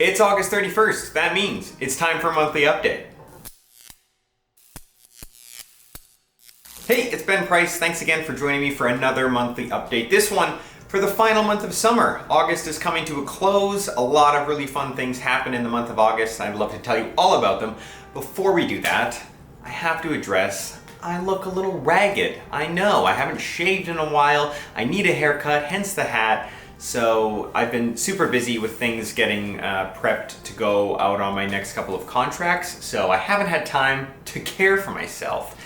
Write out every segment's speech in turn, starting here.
It's August 31st. That means it's time for a monthly update. Hey, it's Ben Price. Thanks again for joining me for another monthly update. This one for the final month of summer. August is coming to a close. A lot of really fun things happen in the month of August. I'd love to tell you all about them. Before we do that, I have to address I look a little ragged. I know, I haven't shaved in a while. I need a haircut, hence the hat. So I've been super busy with things getting prepped to go out on my next couple of contracts. So I haven't had time to care for myself.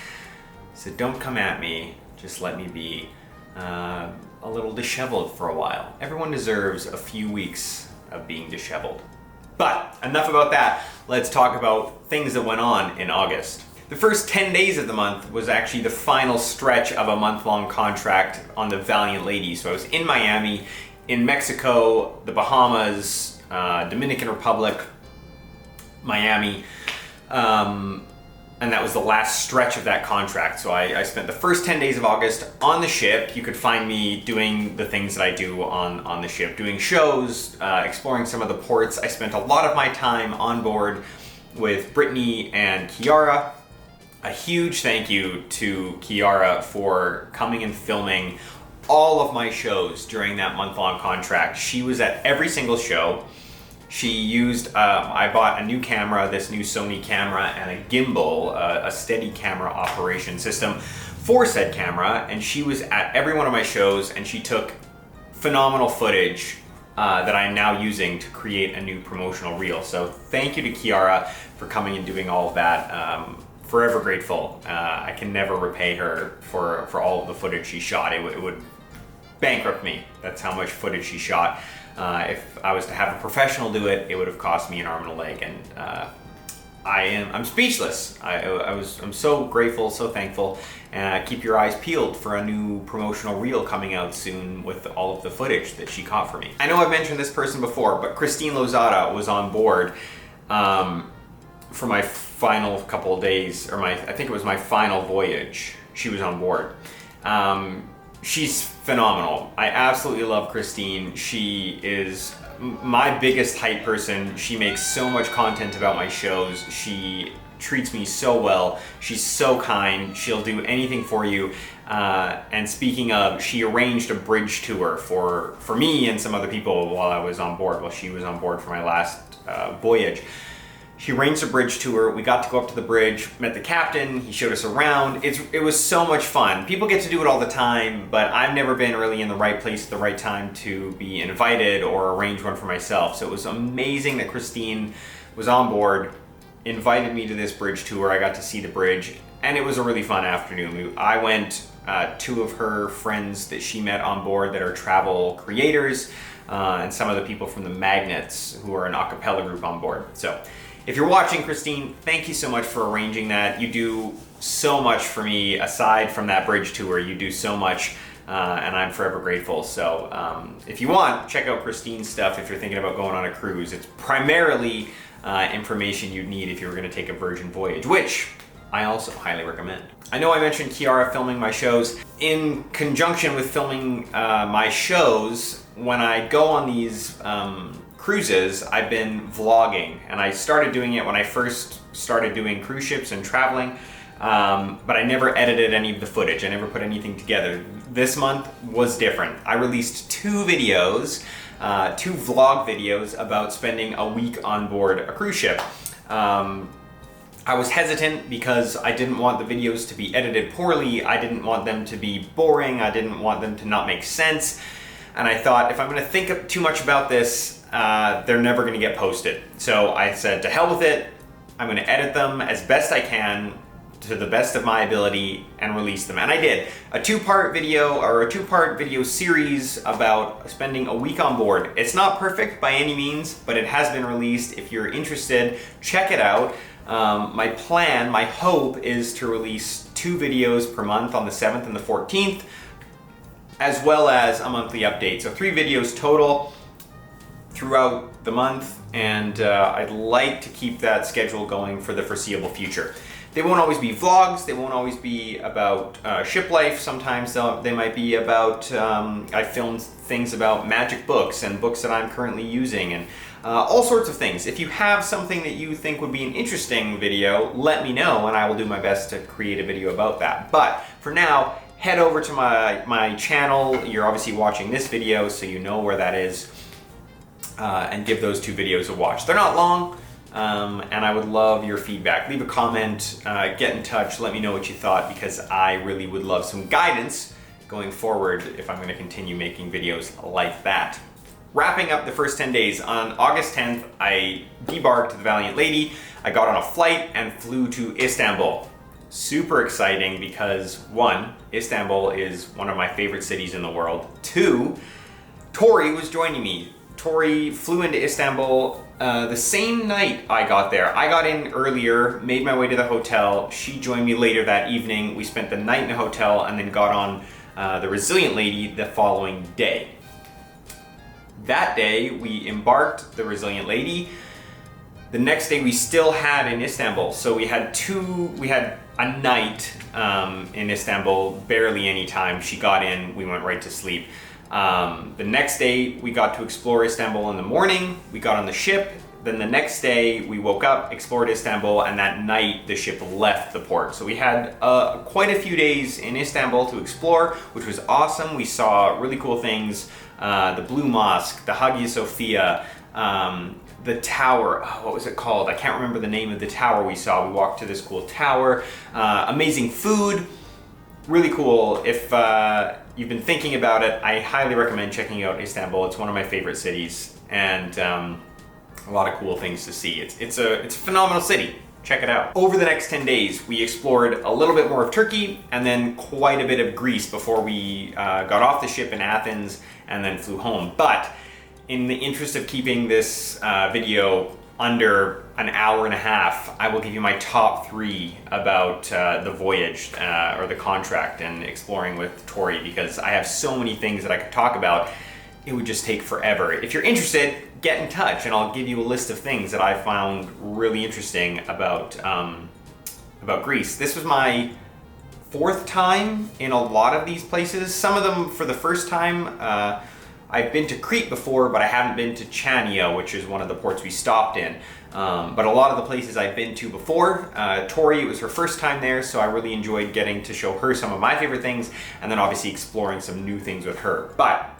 So don't come at me, just let me be a little disheveled for a while. Everyone deserves a few weeks of being disheveled. But enough about that, let's talk about things that went on in August. The first 10 days of the month was actually the final stretch of a month-long contract on the Valiant Lady. So I was in Miami, in Mexico, the Bahamas, Dominican Republic, Miami, and that was the last stretch of that contract. So I spent the first 10 days of August on the ship. You could find me doing the things that I do on the ship, doing shows, exploring some of the ports. I spent a lot of my time on board with Brittany and Kiara. A huge thank you to Kiara for coming and filming all of my shows during that month-long contract. She was at every single show. She used, I bought a new camera, this new Sony camera, and a gimbal, a steady camera operation system for said camera, and she was at every one of my shows, and she took phenomenal footage that I'm now using to create a new promotional reel. So thank you to Kiara for coming and doing all of that. Forever grateful. I can never repay her for all of the footage she shot. It would bankrupt me. That's how much footage she shot. If I was to have a professional do it, it would have cost me an arm and a leg, and I'm speechless. I'm so grateful, so thankful. Keep your eyes peeled for a new promotional reel coming out soon with all of the footage that she caught for me. I know I've mentioned this person before, but Christine Lozada was on board for my final couple of days, or I think it was my final voyage. She was on board. She's phenomenal. I absolutely love Christine. She is my biggest hype person. She makes so much content about my shows. She treats me so well. She's so kind. She'll do anything for you. And speaking of, she arranged a bridge tour for me and some other people while I was on board, while she was on board for my last voyage. She arranged a bridge tour. We got to go up to the bridge, met the captain, he showed us around. It was so much fun. People get to do it all the time, but I've never been really in the right place at the right time to be invited or arrange one for myself. So it was amazing that Christine was on board, invited me to this bridge tour. I got to see the bridge, and it was a really fun afternoon. I went, two of her friends that she met on board that are travel creators, and some of the people from the Magnets who are an a cappella group on board. So if you're watching, Christine, thank you so much for arranging that. You do so much for me. Aside from that bridge tour, you do so much, and I'm forever grateful. So if you want, check out Christine's stuff if you're thinking about going on a cruise. It's primarily information you'd need if you were going to take a Virgin voyage, which I also highly recommend. I know I mentioned Kiara filming my shows. In conjunction with filming my shows, when I go on these cruises, I've been vlogging, and I started doing it when I first started doing cruise ships and traveling, but I never edited any of the footage. I never put anything together. This month was different. I released two videos, two vlog videos about spending a week on board a cruise ship. I was hesitant because I didn't want the videos to be edited poorly. I didn't want them to be boring. I didn't want them to not make sense. And I thought, if I'm gonna think too much about this, they're never gonna get posted. So I said, to hell with it. I'm gonna edit them as best I can to the best of my ability and release them. And I did a two-part video series about spending a week on board. It's not perfect by any means, but it has been released. If you're interested, check it out. My plan, my hope is to release 2 videos per month on the 7th and the 14th, as well as a monthly update. So 3 videos total throughout the month, and I'd like to keep that schedule going for the foreseeable future. They won't always be vlogs, they won't always be about ship life. Sometimes they might be about, I filmed things about magic books and books that I'm currently using, and all sorts of things. If you have something that you think would be an interesting video, let me know and I will do my best to create a video about that. But for now, head over to my channel. You're obviously watching this video, so you know where that is, and give those 2 videos a watch. They're not long, and I would love your feedback. Leave a comment, get in touch, let me know what you thought, because I really would love some guidance going forward if I'm going to continue making videos like that. Wrapping up the first 10 days, on August 10th, I debarked the Valiant Lady. I got on a flight and flew to Istanbul. Super exciting because 1, Istanbul is one of my favorite cities in the world. 2, Tori was joining me. Tori flew into Istanbul the same night I got there. I got in earlier, made my way to the hotel. She joined me later that evening. We spent the night in the hotel and then got on the Resilient Lady the following day. That day, we embarked the Resilient Lady. The next day, we still had in Istanbul. So we had a night in Istanbul, barely any time. She got in, we went right to sleep. The next day, we got to explore Istanbul in the morning. We got on the ship. Then the next day, we woke up, explored Istanbul, and that night, the ship left the port. So we had quite a few days in Istanbul to explore, which was awesome. We saw really cool things. The Blue Mosque, the Hagia Sophia, the tower, what was it called? I can't remember the name of the tower we saw. We walked to this cool tower. Amazing food, really cool. If you've been thinking about it, I highly recommend checking out Istanbul. It's one of my favorite cities, and a lot of cool things to see. It's a phenomenal city. Check it out. Over the next 10 days, we explored a little bit more of Turkey and then quite a bit of Greece before we got off the ship in Athens and then flew home. But in the interest of keeping this video under an hour and a half, I will give you my top 3 about the voyage or the contract and exploring with Tori, because I have so many things that I could talk about. It would just take forever. If you're interested, get in touch and I'll give you a list of things that I found really interesting about Greece. This was my 4th time in a lot of these places. Some of them for the first time. I've been to Crete before, but I haven't been to Chania, which is one of the ports we stopped in. But a lot of the places I've been to before, Tori, it was her first time there, so I really enjoyed getting to show her some of my favorite things, and then obviously exploring some new things with her. But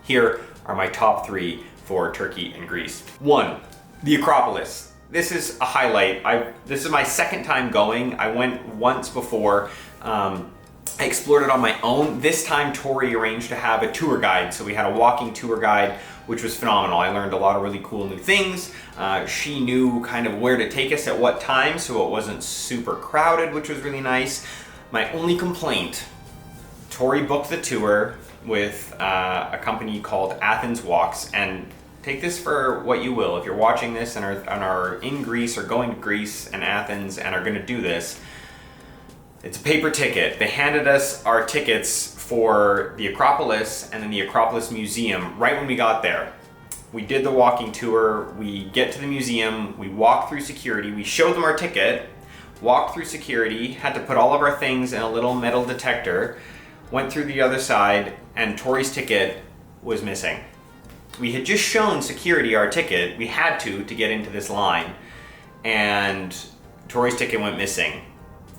here are my top 3 for Turkey and Greece. 1, the Acropolis. This is a highlight. This is my 2nd time going. I went once before. I explored it on my own. This time Tori arranged to have a tour guide. So we had a walking tour guide, which was phenomenal. I learned a lot of really cool new things. She knew kind of where to take us at what time, so it wasn't super crowded, which was really nice. My only complaint, Tori booked the tour with a company called Athens Walks, and take this for what you will. If you're watching this and are in Greece or going to Greece and Athens and are gonna do this, it's a paper ticket. They handed us our tickets for the Acropolis and then the Acropolis Museum right when we got there. We did the walking tour, we get to the museum, we walk through security, we showed them our ticket, walked through security, had to put all of our things in a little metal detector, went through the other side, and Tori's ticket was missing. We had just shown security our ticket, we had to get into this line, and Tori's ticket went missing.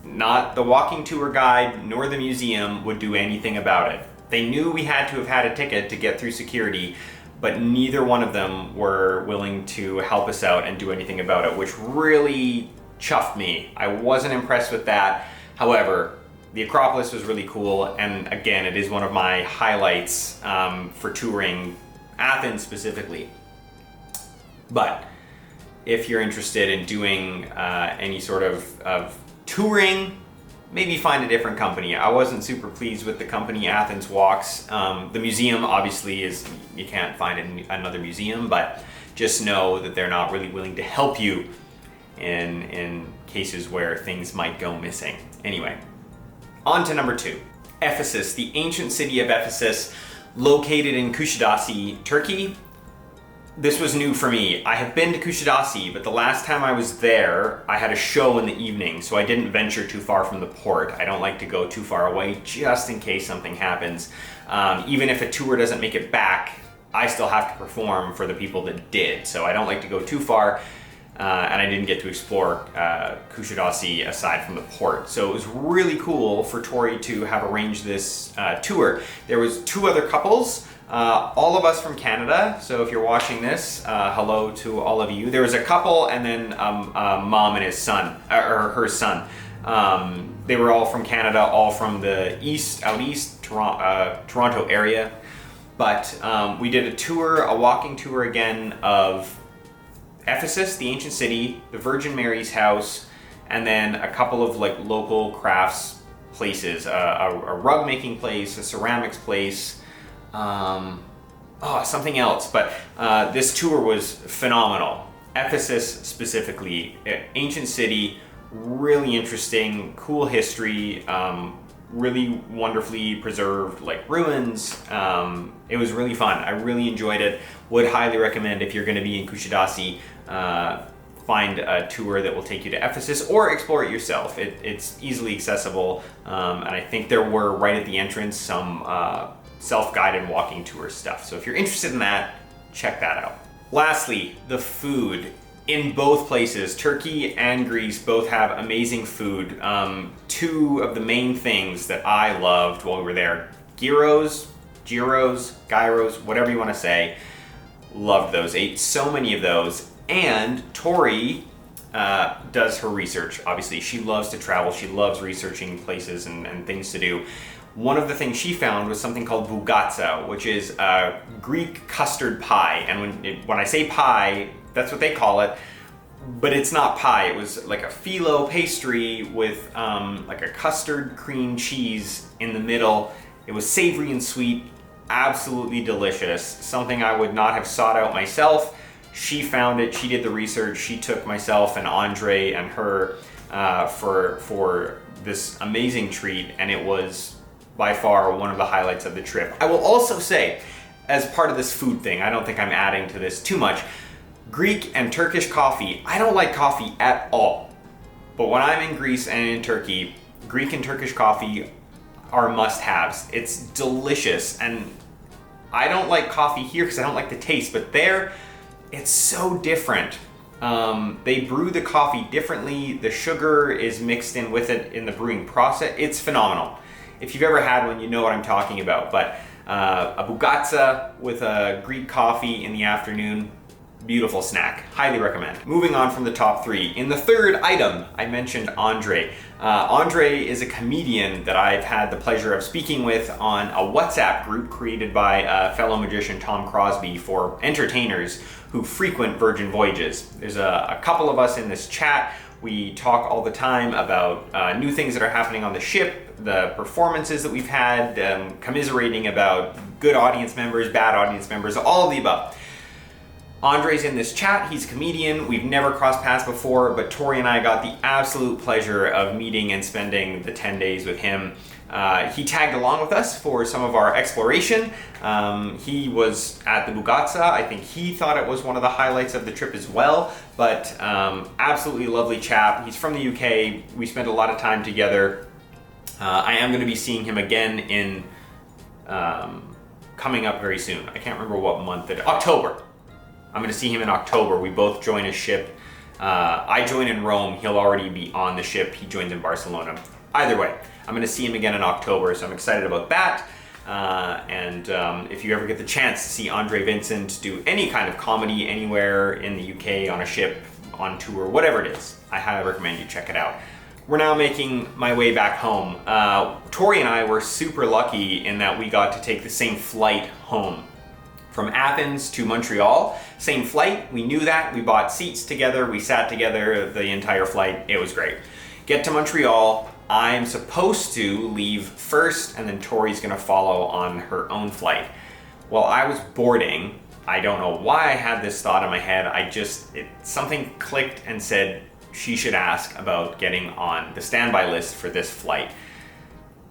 Not the walking tour guide nor the museum would do anything about it. They knew we had to have had a ticket to get through security, but neither one of them were willing to help us out and do anything about it, which really chuffed me. I wasn't impressed with that. However, the Acropolis was really cool, and again, it is one of my highlights for touring Athens specifically. But if you're interested in doing any sort of touring, maybe find a different company. I wasn't super pleased with the company Athens Walks. The museum obviously is, you can't find another museum, but just know that they're not really willing to help you in cases where things might go missing. Anyway, on to number 2. Ephesus, the ancient city of Ephesus, located in Kuşadası, Turkey. This was new for me. I have been to Kuşadası, but the last time I was there, I had a show in the evening, so I didn't venture too far from the port. I don't like to go too far away, just in case something happens. Even if a tour doesn't make it back, I still have to perform for the people that did. So I don't like to go too far. And I didn't get to explore Kushidasi aside from the port. So it was really cool for Tori to have arranged this tour. There was 2 other couples, all of us from Canada. So if you're watching this, hello to all of you. There was a couple and then a mom and his son, or her son. They were all from Canada, all from the out east, Toronto area. But we did a tour, a walking tour again of Ephesus, the ancient city, the Virgin Mary's house, and then a couple of like local crafts places, a rug making place, a ceramics place, something else. But this tour was phenomenal. Ephesus specifically, ancient city, really interesting, cool history, really wonderfully preserved like ruins. It was really fun. I really enjoyed it. Would highly recommend if you're going to be in Kushidasi, find a tour that will take you to Ephesus or explore it yourself. It's easily accessible, and I think there were right at the entrance some self-guided walking tour stuff. So if you're interested in that, check that out. Lastly, the food. In both places, Turkey and Greece both have amazing food. 2 of the main things that I loved while we were there, gyros, whatever you want to say, loved those, ate so many of those. And Tori does her research. Obviously, she loves to travel. She loves researching places and things to do. One of the things she found was something called bougatsa, which is a Greek custard pie. And when I say pie, that's what they call it, but it's not pie. It was like a phyllo pastry with like a custard cream cheese in the middle. It was savory and sweet, absolutely delicious. Something I would not have sought out myself. She found it, she did the research, she took myself and Andre and her for this amazing treat, and it was by far one of the highlights of the trip. I will also say, as part of this food thing, I don't think I'm adding to this too much, Greek and Turkish coffee, I don't like coffee at all. But when I'm in Greece and in Turkey, Greek and Turkish coffee are must-haves. It's delicious, and I don't like coffee here because I don't like the taste, but there, it's so different. They brew the coffee differently. The sugar is mixed in with it in the brewing process. It's phenomenal. If you've ever had one, you know what I'm talking about. But a bougatsa with a Greek coffee in the afternoon, beautiful snack. Highly recommend. Moving on from the top 3. In the 3rd item, I mentioned Andre. Andre is a comedian that I've had the pleasure of speaking with on a WhatsApp group created by fellow magician Tom Crosby for entertainers who frequent Virgin Voyages. There's a couple of us in this chat. We talk all the time about new things that are happening on the ship, the performances that we've had, commiserating about good audience members, bad audience members, all of the above. Andre's in this chat. He's a comedian. We've never crossed paths before, but Tori and I got the absolute pleasure of meeting and spending the 10 days with him. He tagged along with us for some of our exploration. He was at the bougatsa. I think he thought it was one of the highlights of the trip as well, but absolutely lovely chap. He's from the UK. We spent a lot of time together. I am going to be seeing him again in coming up very soon. I can't remember what month it is. October. I'm going to see him in October. We both join a ship. I join in Rome. He'll already be on the ship. He joins in Barcelona. Either way, I'm going to see him again in October, so I'm excited about that. If you ever get the chance to see Andre Vincent do any kind of comedy anywhere in the UK, on a ship, on tour, whatever it is, I highly recommend you check it out. We're now making my way back home. Tori and I were super lucky in that we got to take the same flight home. From Athens to Montreal, same flight, we knew that, we bought seats together, we sat together the entire flight, it was great. Get to Montreal, I'm supposed to leave first, and then Tori's gonna follow on her own flight. While I was boarding, I don't know why I had this thought in my head, something clicked and said she should ask about getting on the standby list for this flight.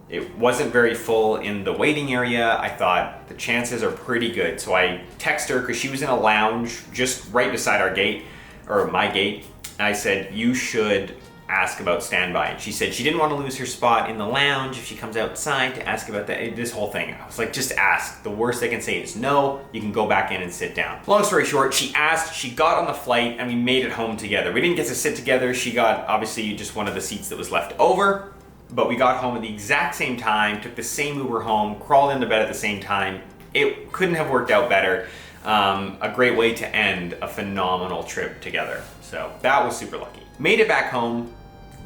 It wasn't very full in the waiting area. I thought the chances are pretty good. So I texted her because she was in a lounge just right beside our gate, or my gate. I said, you should ask about standby. And she said she didn't want to lose her spot in the lounge if she comes outside to ask about this whole thing. I was like, just ask. The worst they can say is no. You can go back in and sit down. Long story short, she asked, she got on the flight, and we made it home together. We didn't get to sit together. She got, obviously, just one of the seats that was left over, but we got home at the exact same time, took the same Uber home, crawled into bed at the same time. It couldn't have worked out better. A great way to end a phenomenal trip together. So that was super lucky. Made it back home,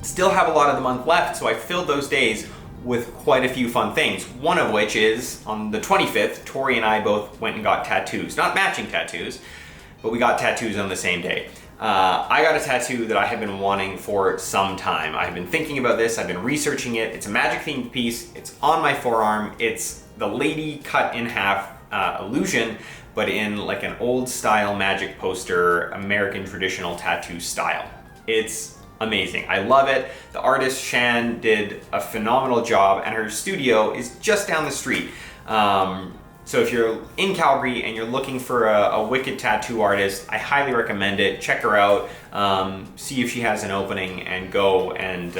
still have a lot of the month left, so I filled those days with quite a few fun things. One of which is, on the 25th, Tori and I both went and got tattoos. Not matching tattoos, but we got tattoos on the same day. I got a tattoo that I have been wanting for some time. I've been thinking about this, I've been researching it. It's a magic themed piece, it's on my forearm. It's the lady cut in half illusion, but in like an old style magic poster, American traditional tattoo style. It's amazing. I love it. The artist Shan did a phenomenal job, and her studio is just down the street. So if you're in Calgary and you're looking for a wicked tattoo artist, I highly recommend it. Check her out, see if she has an opening, and go and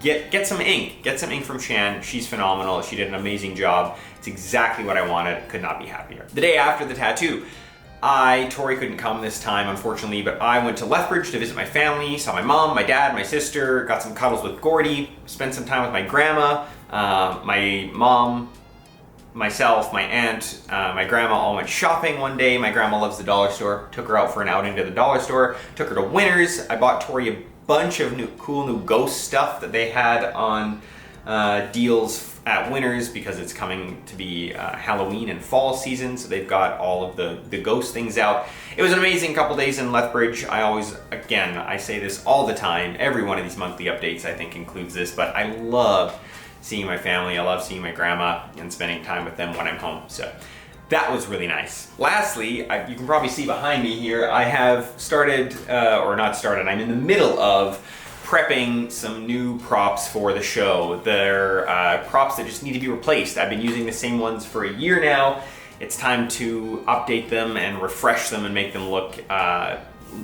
get some ink. Get some ink from Shan. She's phenomenal. She did an amazing job. It's exactly what I wanted. Could not be happier. The day after the tattoo, Tori couldn't come this time, unfortunately, but I went to Lethbridge to visit my family, saw my mom, my dad, my sister, got some cuddles with Gordy, spent some time with my grandma, my mom, myself, my aunt, my grandma all went shopping one day. My grandma loves the dollar store. Took her out for an outing to the dollar store. Took her to Winners. I bought Tori a bunch of cool new ghost stuff that they had on deals at Winners, because it's coming to be Halloween and fall season, so they've got all of the ghost things out. It was an amazing couple days in Lethbridge. I say this all the time, every one of these monthly updates I think includes this, but I love seeing my family, I love seeing my grandma and spending time with them when I'm home. So that was really nice. Lastly, you can probably see behind me here, I have started, I'm in the middle of prepping some new props for the show. They're props that just need to be replaced. I've been using the same ones for a year now. It's time to update them and refresh them and make them look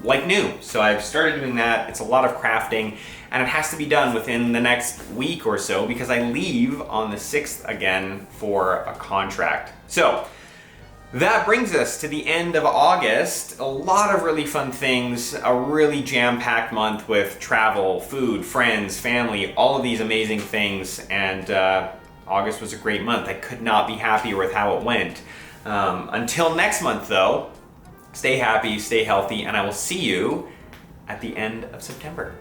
like new. So I've started doing that. It's a lot of crafting, and it has to be done within the next week or so, because I leave on the 6th again for a contract. So that brings us to the end of August. A lot of really fun things, a really jam-packed month with travel, food, friends, family, all of these amazing things, and August was a great month. I could not be happier with how it went. Until next month though, stay happy, stay healthy, and I will see you at the end of September.